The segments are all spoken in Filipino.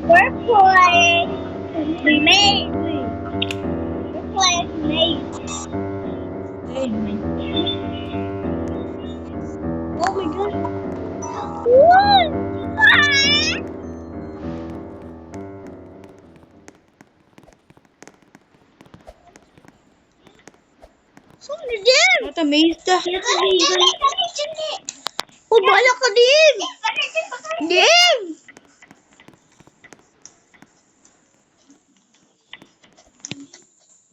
We're playing Maze. We're playing Maze. Oh my god. What? Saan din? Mata maze ta. Oh, bala ka din. Din.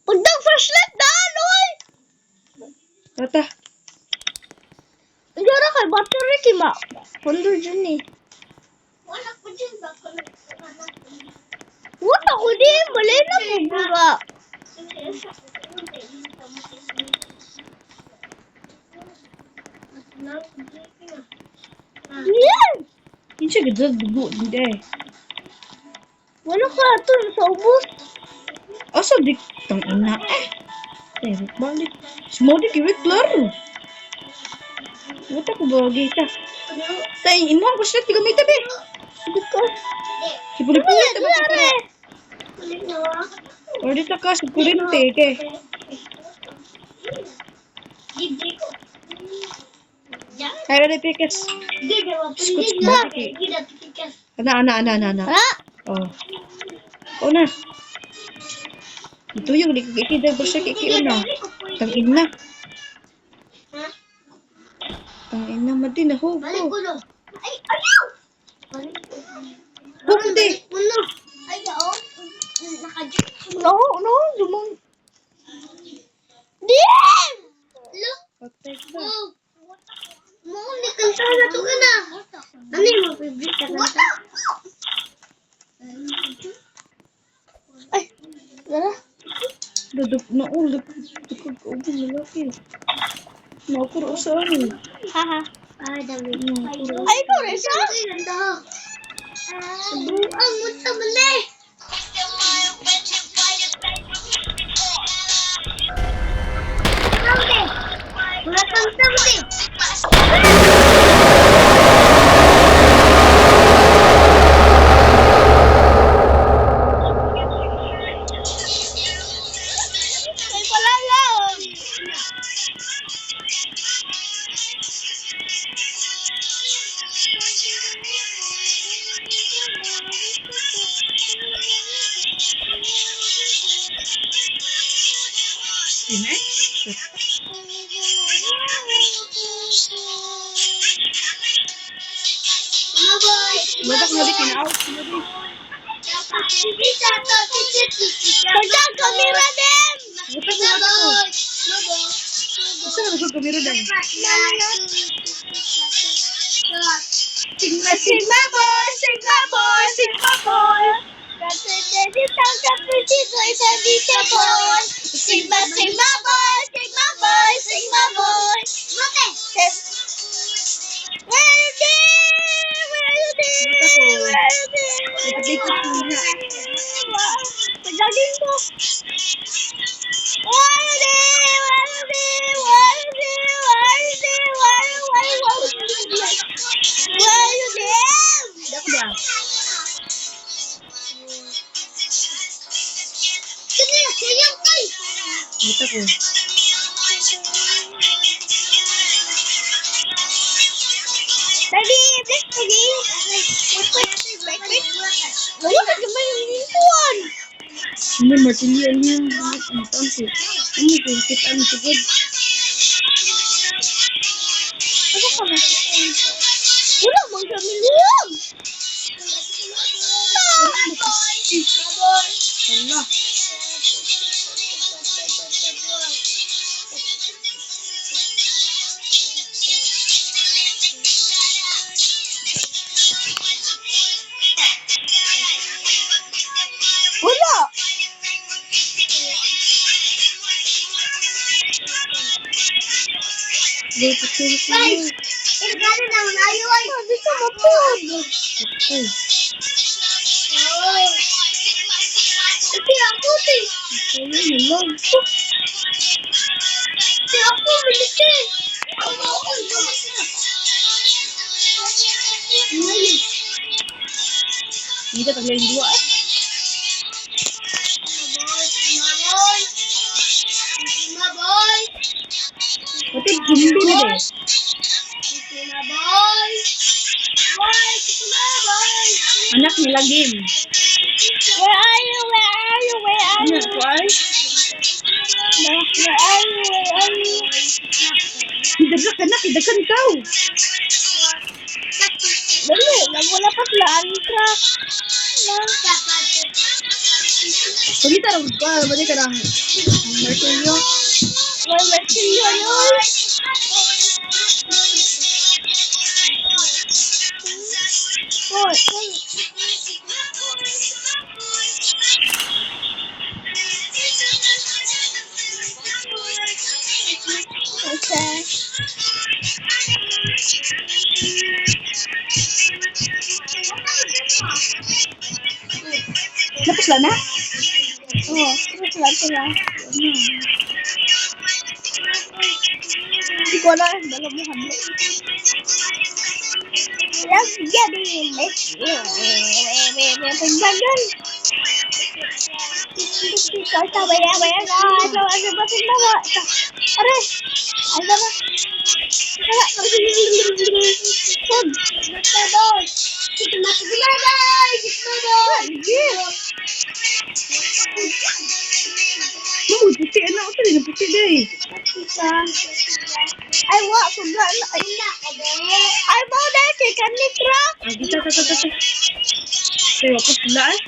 Undang flashlight daan, oy. Mata. Hindi ra kay battery kima. Kondo dyan eh. Wala ko dyan ba? Wala ko din. Malay na mo buga. Yan. Kinsa gid dugo hindi. Wala ka ito. Sa ubos. Asa di tang ina balik. Semua di kiwit klaro. Wata ko bagay ta. Tay imo ang gusto tiga may tabi. Hindi ko. Sipuli-puli ta ba ka? Or di ta ka sa kurente ke. Kaya na pikas. Skuts ba ki? Ana. Ha? Oh. Oh na. Ito yung ikida gusto kiki una. Tang ina. Tang ina madi na ho. Balik ko no. Ay, ayaw! Hindi. Uno. Ayaw. Nakadyo. No, dumong. Dim! Look. Patay ka. Mo, nikanta na to ka na. Ano yung mapibig ka kanta? Ay, gara. Duduk na ulit. Dukag ko ubong lalaki. Nakuro sa amin. Haha. Ay, dami. Ay, ikaw rin siya? Ang munta mali. Wala kang sabi. Ay, pala lang. Ine? Badak na di kinaaw. Pagka kamera din! Gusto ka na kamera dahil. Sigma boy! Kasitang kapitito isa dito boy! Sigma boy! Mate! Where you Pagdagin ko! Dak ba? Kita ko. Baby, please, baby. Wala ka naman yung nintuan. Hindi martilyan niya. Ang tansi. Ano ko? Kitaan ko good. Ano ka na? Wala mong kami liyam. Hala. Wala. Dito ko. Ay, gano'n naman ayaw ay. Sabi ko mapod. Okay. Iti ako, ti. Ayun na lang. Ti ako, militi. Dito taglayin dua eh. Pati hindi na deh. Anak nila game. Where are you? Where are you? Where are you? Anak ko ay. Where are you? Where are you? Hidagan ka na, hidagan ka. Dali, wala pa sila ang truck. Pagkita rin ka, balik ka ng martilyo. May martilyo yun. Hoy. Okay. Tapos lang na? Oo, tapos sila. Hindi ko alam, dala mo handle. Let's get in. Pagbagal. Ikaw sabay guys. Ano ba tindawa? Are! Ano ba? Kaya, Mau puti anak tu dia puti deh. I want to go. I mau dah ikan ni truck. Kita. Saya apa pula eh?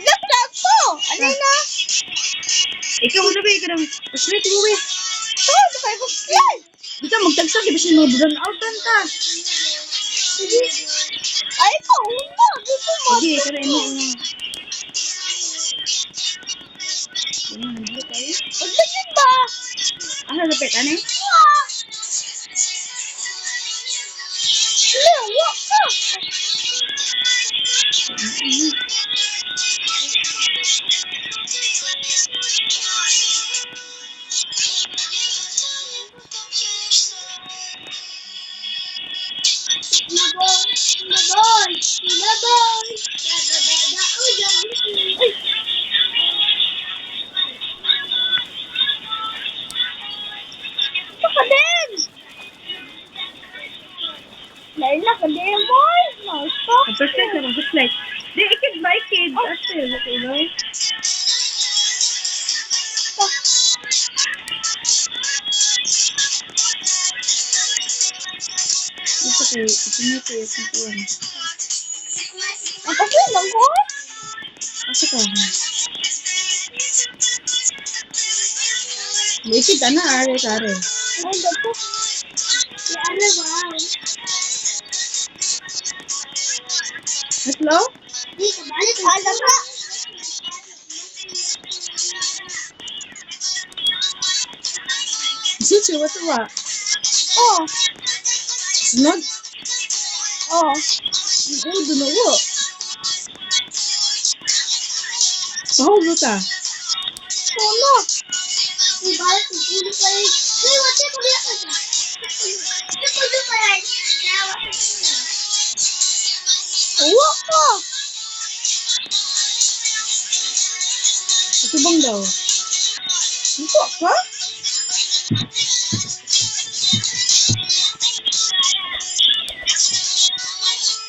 Dekat tu. Ano na? Ikaw muna ba? Ikaw nang paslit mo ba? Oh, sakay ko. Yan. Bisa magtagsa, di ba siya mga brown out ta? Ay, ikaw una. Dito mo. Sige, karay mo. Nandito tayo. Pagdating ba? Asa lapit, ano eh? Lewa ka. Perfect na lang, just like. Di, ikid ba, ikid? Ate, okay, no? Ito kayo, ito kayo, Apa sih bang ko? Asa ka? Ikid, ana, are. Ay, dito. Yara ba? Hello? Di, kabalik. Alam ka. Susi, what ba? Oh. Sunod? Oh. Oo, dunawo. Mahulog ka. Sono. Diba, siguro pa rin. Ay, wate ko liya ka siya. Siguro pa rin. Uwa ka. Ito bang daw? Ito ka?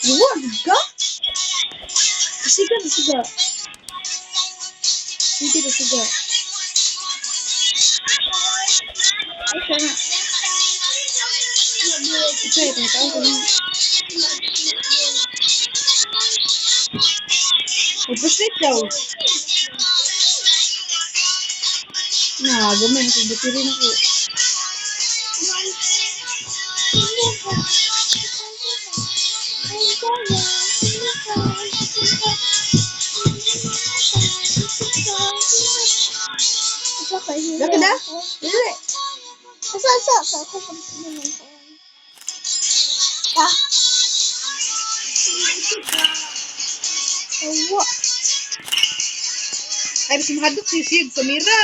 Iwan ka? Siga. Hindi na siga. Ay, sana. Okay, tataon ko na. Mag-prostrate daw. Gamay, nagbuti rin ako. Laki na? Dili. Sa ako pag naman ko. Uwa. Ay, mas mahadok sisig sa mira.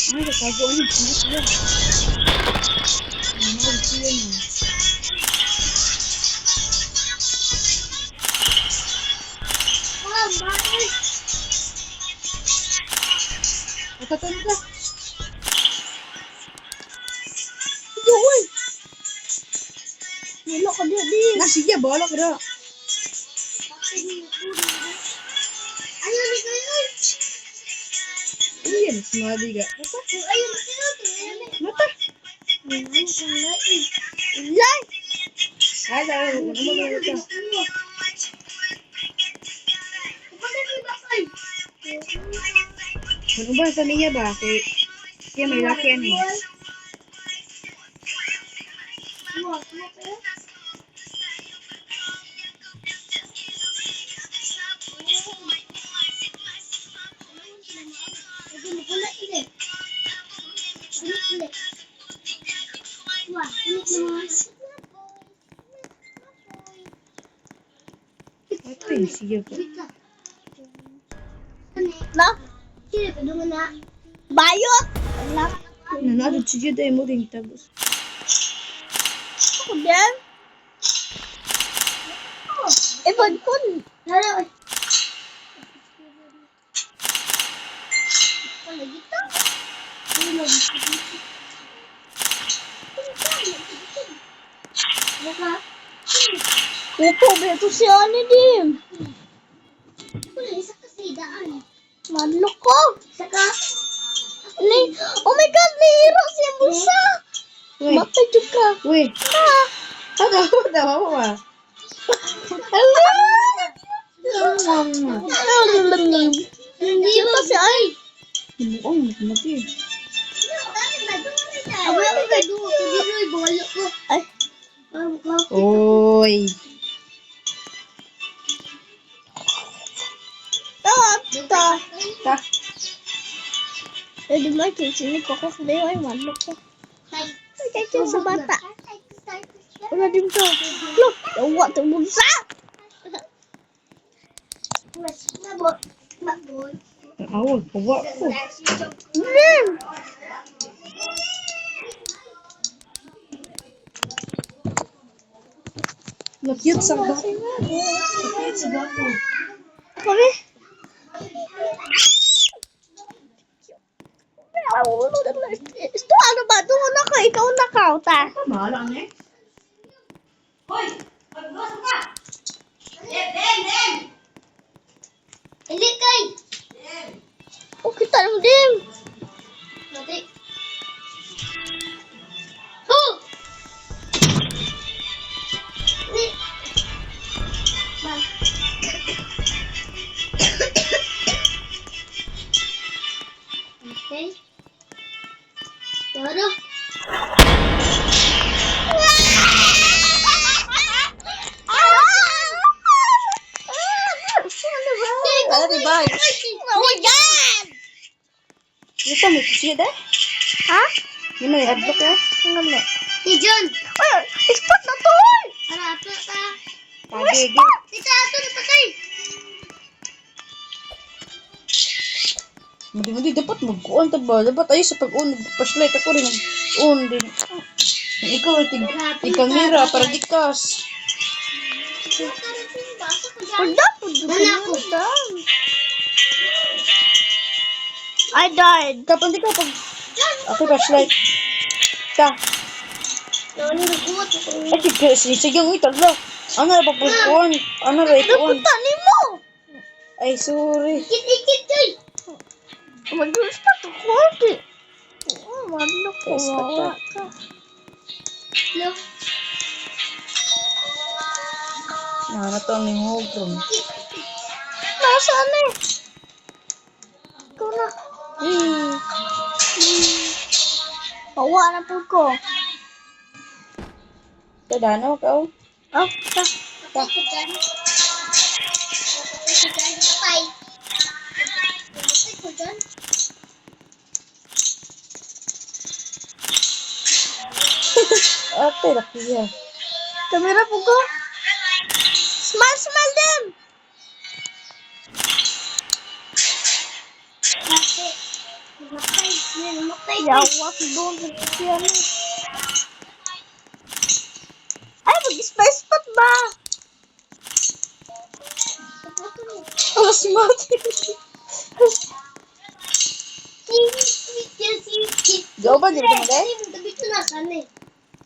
Ay, nakago ano. ka di. Nasiya, bala ka na. Ayun, ni kayo. Iyan, sumali ka. Ayun, Mata. Lai. Hala, ano mo na ito? Ano ba sa niya ba? Kaya may laki yan eh. Ito yung siya ko. Na? Sino ka naman na? Bayot! Anak. Nanadod siya dahil mo rin tabos. Ako din. Ibon ko. Lalo. Upo, beto siya ni Dim. Isa kasi daan. Manlok ko. Saka. Oh my God, nahiro siya busa. Uy, Mapay ka. uy. Ah. Tawa ba? Hello. Mama. Hindi ba siya ay? Mukhang mati. Ako nagduwa ko dito ay bolo ko. Ay. Oy. Ta. Ta. Eh, di ba kinsini ko ko hindi ay manlok ko. Ay, kaya sa bata. Wala din to. Look, tawa to bunsa. Awal, pawa ko. Lakyat sa bako. Lakyat sa bako. Kami. Ito ano ba? Doon na ka. Ikaw na ka. Ta. Bahala na eh. Hindi kay. Oh, kita naman din. Mati. Oh! Hindi. Bang. Okay. Toro. Ano di ba? Oh my God! Ito mo siya dah. Ha? Yun na, adlock ya. Ang ganda. Si John. Ay, spot na to! Ano, ato ta. Pagigi. Dito, ato na patay. Madi dapat mag-on ta ba? Dapat ay sa pag-on, flashlight ako rin mag-on din. Ikaw tig-camera para dikas. Wala po ako. I died. Kapan di ka pag ako flashlight. Ta. Ay tigas ni sige ng italo. Ano na pag-on? Ano ra ito-on? Napunta ni mo. Ay sorry. Ikit-ikit joy. Mag-gulis pa to korte. Wala ko. Yes, pata. Look. Na to ni hogrom. Nasaan eh? Ikaw na. Pawa na po ko. Tadano ka. Oh, ta. Ta. Ate rakiya. Kamera po ko. Smile, smile din. Yawa si doon sa siyan. Ay, mag-spice pot ba? Oh, si Mati. Jauh ba dito mo dai? Dito na sana eh.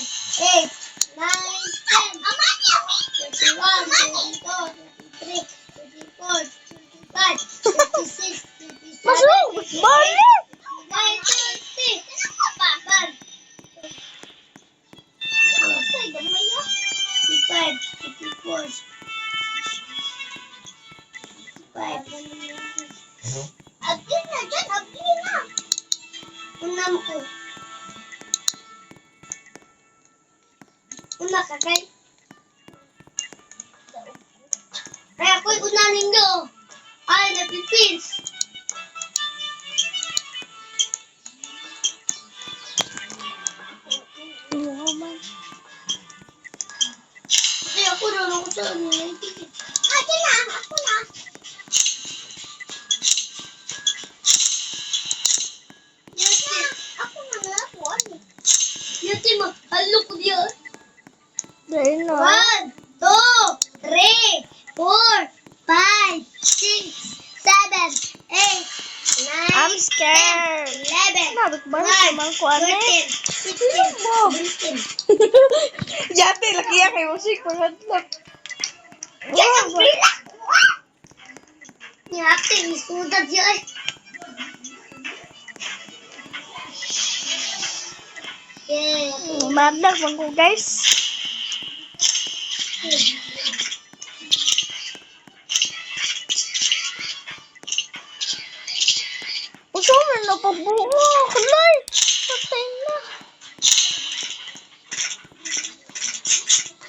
Eh, Masuk! Balik! Una kakay. Kaya ako'y una ninyo. Ay, napipins. Kasi ako na lang ko sa ano. Ate na, ako na. Yate, ako na nga po. Yate, mahalo ko diyan. There no. 1, 2, 3, 4, 5, 6, 7, 8, 9, I'm scared. 11, Nabik ba naman ko ano 14, 16, 17. Yate, laki yan kay Musik. Pangadlak. Yes, ang bila! Yate, isudat yun. Yeah. Madag bang ko guys. Uso man na pagbuo. Kalay. Patay na.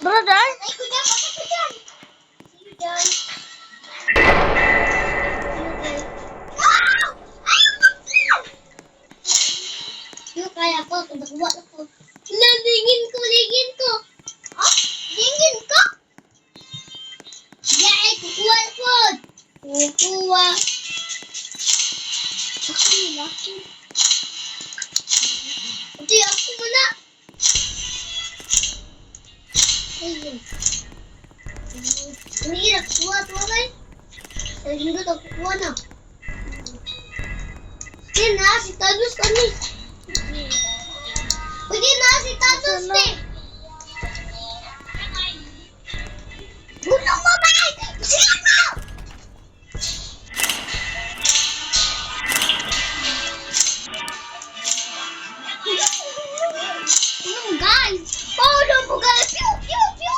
Brother? Ay, kuya, bakit ko dyan? Sige dyan. Yung kaya ko, kumakuha ako. Lingin ko. Ah, lingin ko? Yay, kukuha ko. Kukuha. Ako nila. Hindi, ako muna. Ayun. Hindi na kukuha ito kay. Ayun na ito, kukuha na. Yan na, si Thanos kami. Pwede na si Thanos eh. Bulong mo ba? Sige mo! Guys! Paano mo guys? Pew! Pew! Pew!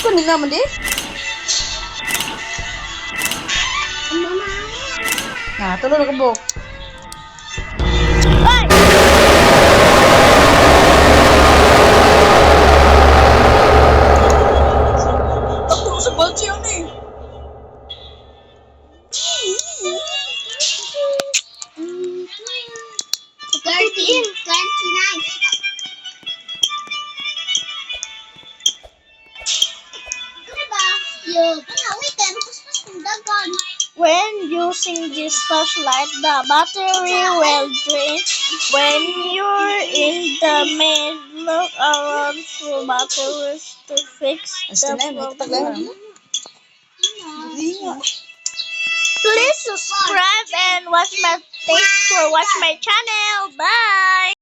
Iko ni naman di. Mama! Nah, tulo na kabok. Ay! Ako sa balsi yun eh. 29. Diba? Yung, wait, mas kung dagan. When using this flashlight, the battery will drain. When you're in the main, look around for batteries to fix Basta the na, may problem. kataglan. Hindi nga. Please subscribe and watch my thanks for watch my channel. Bye.